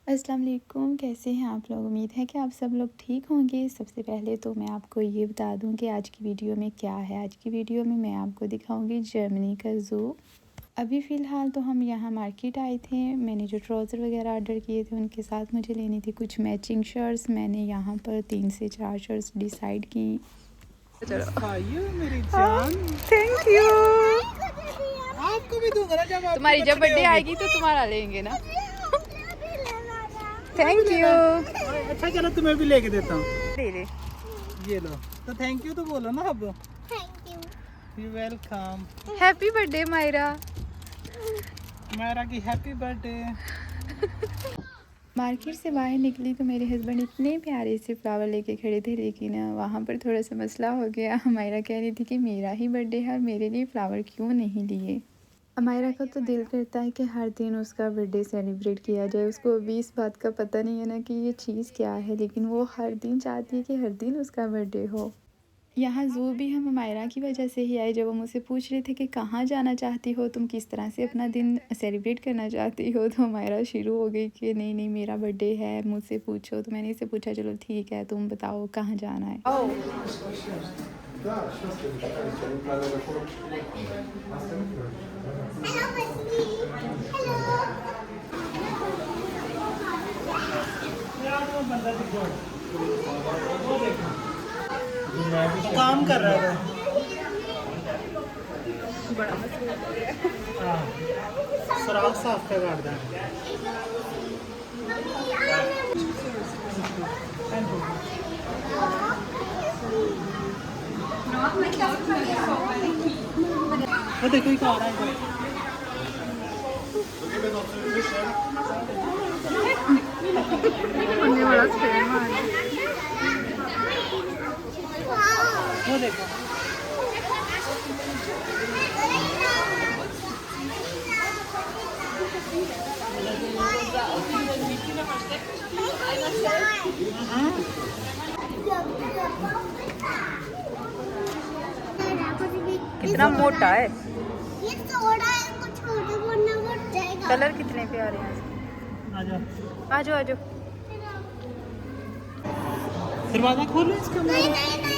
अस्सलाम वालेकुम, कैसे हैं आप लोग। उम्मीद है कि आप सब लोग ठीक होंगे। सबसे पहले तो मैं आपको ये बता दूं कि आज की वीडियो में क्या है। आज की वीडियो में मैं आपको दिखाऊंगी जर्मनी का ज़ू। अभी फ़िलहाल तो हम यहाँ मार्केट आए थे। मैंने जो ट्राउज़र वगैरह ऑर्डर किए थे उनके साथ मुझे लेनी थी कुछ मैचिंग शर्ट्स। मैंने यहाँ पर 3 से 4 शर्ट्स डिसाइड की। चलो मेरी जान, थैंक यू। आपको भी दूंगा ना जब तुम्हारी जब बर्थडे आएगी तो तुम्हारा लेंगे ना। Thank you. अच्छा चलो तुम्हें भी लेके देता हूँ। दे दे। ये लो, तो थैंक यू तो बोलो ना अब। Thank you. You welcome. Happy birthday Myra. मेरा की हैप्पी बर्थडे। मार्केट से बाहर निकली तो मेरे हस्बैंड इतने प्यारे से फ्लावर लेके खड़े थे, लेकिन वहाँ पर थोड़ा सा मसला हो गया। हमायरा कह रही थी कि मेरा ही बर्थडे है और मेरे लिए फ्लावर क्यों नहीं लिए। हमायरा का तो दिल करता है कि हर दिन उसका बर्थडे सेलिब्रेट किया जाए। उसको अभी इस बात का पता नहीं है ना कि ये चीज़ क्या है, लेकिन वो हर दिन चाहती है कि हर दिन उसका बर्थडे हो। यहाँ ज़ू भी हम हमायरा की वजह से ही आए। जब वो मुझसे पूछ रहे थे कि कहाँ जाना चाहती हो, तुम किस तरह से अपना दिन सेलिब्रेट करना चाहती हो, तो हमायरा शुरू हो गई कि नहीं नहीं मेरा बर्थडे है, मुझसे पूछो। तो मैंने इससे पूछा चलो ठीक है, तुम बताओ कहाँ जाना है। काम कर रहा था। बड़ा मसला हो गया। सुराख साफ कर काट दें। वो देखो ही आ रहा है। वो देखो कितना मोटा है, ये थोड़ा है, कुछ छोटे वरना उठ जाएगा। कलर कितने प्यारे हैं। आ जाओ। आ जाओ आ जाओ। दरवाजा खोलो इसका। नहीं नहीं नहीं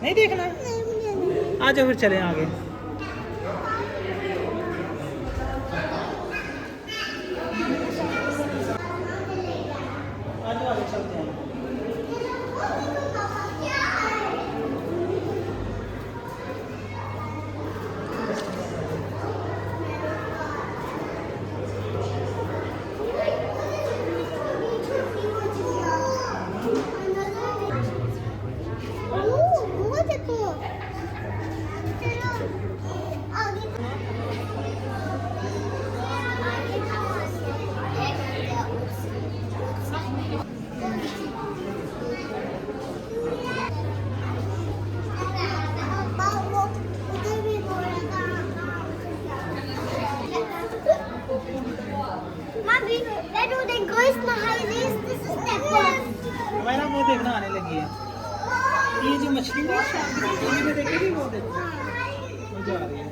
नहीं देखना। आ जाओ फिर चलें आगे। आ जाओ आगे चलते हैं। वो देखो। चलो आगे। उधर भी बोलेगा। Mommy, where do the größten Hai ist? Das ist der Kopf. हमारा वो देखना आने लगी है। ये जो मछली है टीवी में देखेगी वो देखो। वो जो आ रही है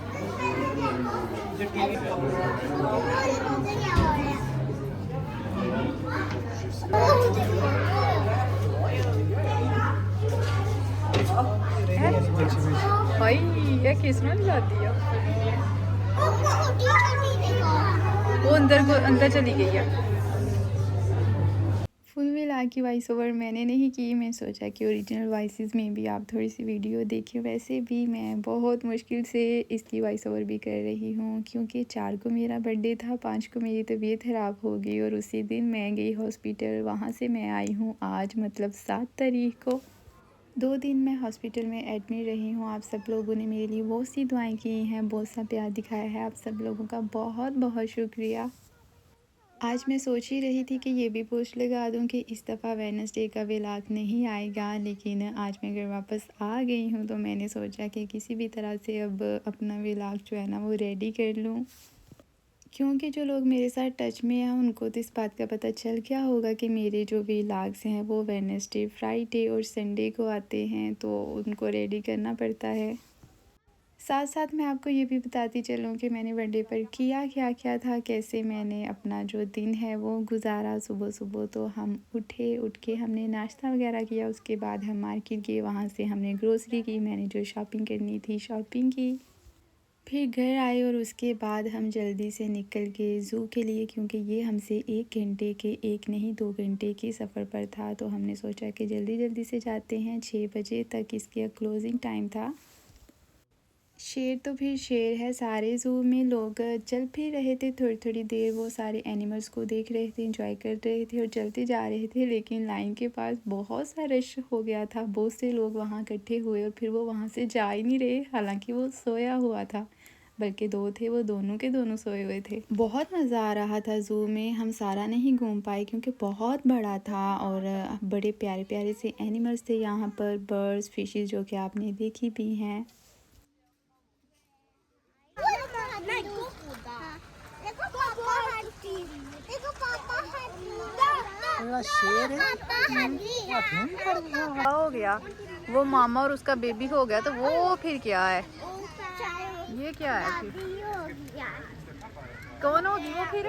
जो टीवी पे। भाई ये किसने ला दिया। वो अंदर चली गई है। फुल मिला की वॉइस ओवर मैंने नहीं की। मैं सोचा कि ओरिजिनल वॉइसेस में भी आप थोड़ी सी वीडियो देखिए। वैसे भी मैं बहुत मुश्किल से इसकी वॉइस ओवर भी कर रही हूँ, क्योंकि 4 को मेरा बर्थडे था, 5 को मेरी तबीयत ख़राब हो गई और उसी दिन मैं गई हॉस्पिटल। वहाँ से मैं आई हूँ आज, मतलब 7 तारीख को। 2 दिन मैं हॉस्पिटल में एडमिट रही हूँ। आप सब लोगों ने मेरे लिए बहुत सी दुआएं की हैं, बहुत सा प्यार दिखाया है। आप सब लोगों का बहुत बहुत शुक्रिया। आज मैं सोच ही रही थी कि ये भी पोस्ट लगा दूं कि इस दफ़ा वेडनेसडे का व्लॉग नहीं आएगा, लेकिन आज मैं घर वापस आ गई हूँ तो मैंने सोचा कि किसी भी तरह से अब अपना व्लॉग जो है ना वो रेडी कर लूँ। क्योंकि जो लोग मेरे साथ टच में हैं उनको तो इस बात का पता चल गया होगा कि मेरे जो व्लॉग्स हैं वो वेडनेसडे, फ्राइडे और संडे को आते हैं, तो उनको रेडी करना पड़ता है। साथ साथ मैं आपको ये भी बताती चलूँ कि मैंने बर्थडे पर किया क्या क्या था, कैसे मैंने अपना जो दिन है वो गुजारा। सुबह सुबह तो हम उठ के हमने नाश्ता वगैरह किया, उसके बाद हम मार्केट गए, वहाँ से हमने ग्रोसरी की, मैंने जो शॉपिंग करनी थी शॉपिंग की। फिर घर आए और उसके बाद हम जल्दी से निकल गए ज़ू के लिए, क्योंकि ये हमसे 1 घंटे के 1 नहीं 2 घंटे के सफ़र पर था। तो हमने सोचा कि जल्दी जल्दी से जाते हैं, 6 बजे तक इसका क्लोजिंग टाइम था। शेर तो फिर शेर है, सारे ज़ू में लोग चल फिर रहे थे, थोड़ी थोड़ी देर वो सारे एनिमल्स को देख रहे थे, एंजॉय कर रहे थे और चलते जा रहे थे। लेकिन लाइन के पास बहुत सा रश हो गया था, बहुत से लोग वहाँ इकट्ठे हुए और फिर वो वहाँ से जा ही नहीं रहे, हालांकि वो सोया हुआ था, बल्कि 2 थे, वो दोनों के दोनों सोए हुए थे। बहुत मज़ा आ रहा था ज़ू में। हम सारा नहीं घूम पाए क्योंकि बहुत बड़ा था और बड़े प्यारे प्यारे से एनिमल्स थे यहाँ पर, बर्ड्स, फिशेस, जो कि आपने देखी भी हैं। शेर है, हाथी में खड़ गया। हो गया वो मामा और उसका बेबी हो गया, तो वो फिर क्या है, ये क्या है फिर, कौन होगी वो फिर,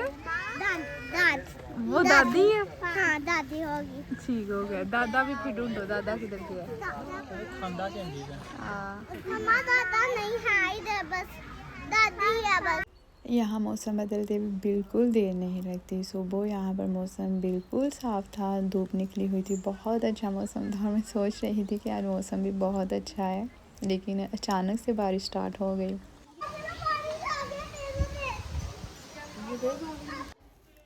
वो दादी है। हाँ दादी होगी। ठीक हो गया, दादा भी फिर ढूंढो, दादा किधर गया है। खंदा चंडी का। हाँ। मम्मा दादा नहीं है इधर, बस दादी है बस। यहाँ मौसम बदलते हुए बिल्कुल देर नहीं लगती। सुबह यहाँ पर मौसम बिल्कुल साफ़ था, धूप निकली हुई थी, बहुत अच्छा मौसम था। मैं सोच रही थी कि यार मौसम भी बहुत अच्छा है, लेकिन अचानक से बारिश स्टार्ट हो गई।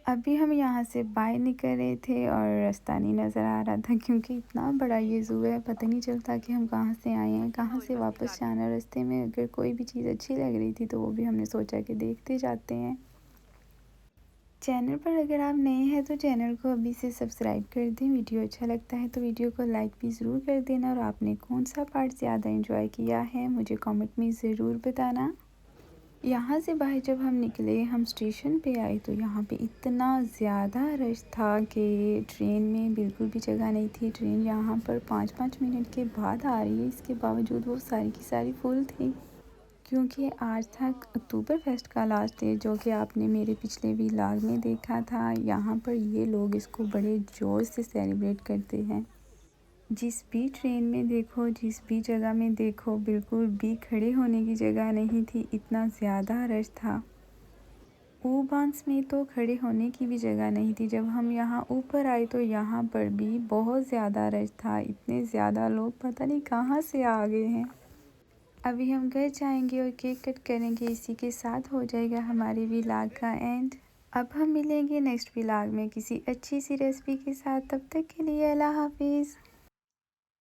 अभी हम यहाँ से बाहर निकल रहे थे और रास्ता नहीं नज़र आ रहा था, क्योंकि इतना बड़ा ये ज़ू है, पता नहीं चलता कि हम कहाँ से आए हैं, कहाँ से वापस जाना। रास्ते में अगर कोई भी चीज़ अच्छी लग रही थी तो वो भी हमने सोचा कि देखते जाते हैं। चैनल पर अगर आप नए हैं तो चैनल को अभी से सब्सक्राइब कर दें। वीडियो अच्छा लगता है तो वीडियो को लाइक भी ज़रूर कर देना, और आपने कौन सा पार्ट ज़्यादा एंजॉय किया है मुझे कमेंट में ज़रूर बताना। यहाँ से बाहर जब हम निकले, हम स्टेशन पे आए, तो यहाँ पे इतना ज़्यादा रश था कि ट्रेन में बिल्कुल भी जगह नहीं थी। ट्रेन यहाँ पर 5-5 मिनट के बाद आ रही है, इसके बावजूद वो सारी की सारी फुल थी, क्योंकि आज था अक्टूबर फेस्ट का लास्ट डे, जो कि आपने मेरे पिछले व्लॉग में देखा था। यहाँ पर ये लोग इसको बड़े ज़ोर से सेलिब्रेट करते हैं। जिस भी ट्रेन में देखो, जिस भी जगह में देखो, बिल्कुल भी खड़े होने की जगह नहीं थी, इतना ज़्यादा रश था। ऊ-बांस में तो खड़े होने की भी जगह नहीं थी। जब हम यहाँ ऊपर आए तो यहाँ पर भी बहुत ज़्यादा रश था, इतने ज़्यादा लोग पता नहीं कहाँ से आ गए हैं। अभी हम घर जाएंगे और केक कट करेंगे, इसी के साथ हो जाएगा हमारे व्लॉग का एंड। अब हम मिलेंगे नेक्स्ट व्लॉग में किसी अच्छी सी रेसिपी के साथ, तब तक के लिए अल्लाह हाफिज़।